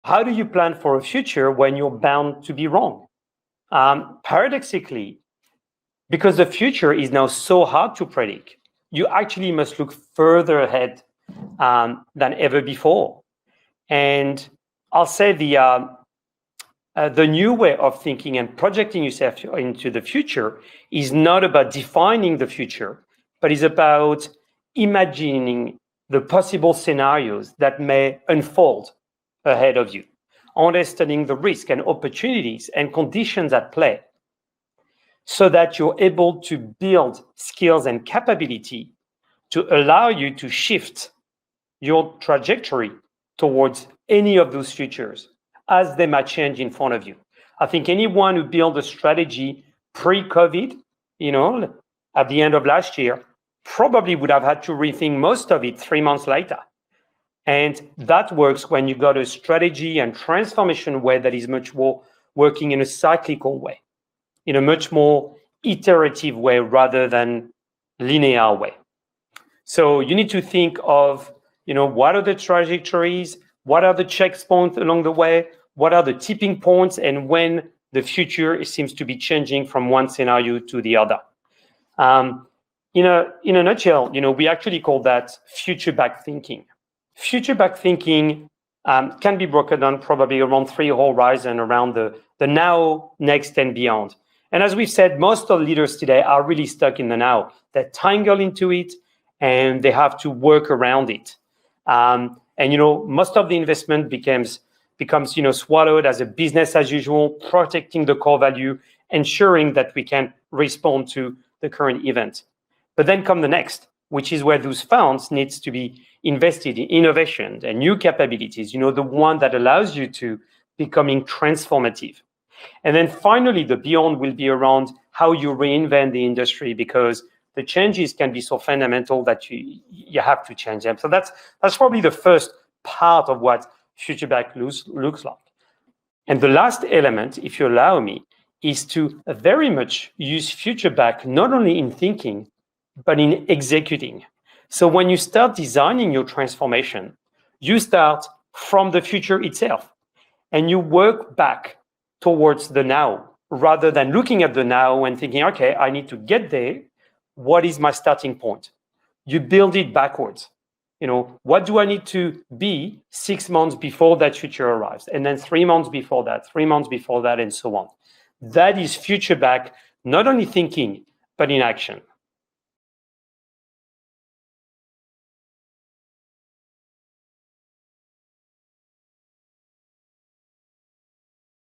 how do you plan for a future when you're bound to be wrong? Paradoxically, because the future is now so hard to predict, you actually must look further ahead than ever before. And I'll say the new way of thinking and projecting yourself into the future is not about defining the future, but is about imagining the possible scenarios that may unfold ahead of you, understanding the risk and opportunities and conditions at play, so that you're able to build skills and capability to allow you to shift your trajectory towards any of those futures as they might change in front of you. I think anyone who built a strategy pre-COVID, at the end of last year, probably would have had to rethink most of it 3 months later. And that works when you got a strategy and transformation way that is much more working in a cyclical way, in a much more iterative way rather than linear way. So you need to think of, what are the trajectories? What are the checkpoints along the way? What are the tipping points? And when the future seems to be changing from one scenario to the other. In a nutshell, we actually call that future-back thinking. Future-back thinking can be broken down probably around 3 horizons, around the now, next, and beyond. And as we've said, most of the leaders today are really stuck in the now. They're tangled into it, and they have to work around it. And most of the investment becomes swallowed as a business as usual, protecting the core value, ensuring that we can respond to the current event. But then come the next, which is where those funds needs to be invested in innovation and new capabilities, the one that allows you to becoming transformative. And then finally, the beyond will be around how you reinvent the industry, because the changes can be so fundamental that you have to change them. So that's probably the first part of what future-back looks like. And the last element, if you allow me, is to very much use future-back not only in thinking, but in executing. So when you start designing your transformation, you start from the future itself, and you work back towards the now, rather than looking at the now and thinking, okay, I need to get there. What is my starting point? You build it backwards. What do I need to be 6 months before that future arrives? And then 3 months before that, 3 months before that, and so on. That is future back, not only thinking, but in action.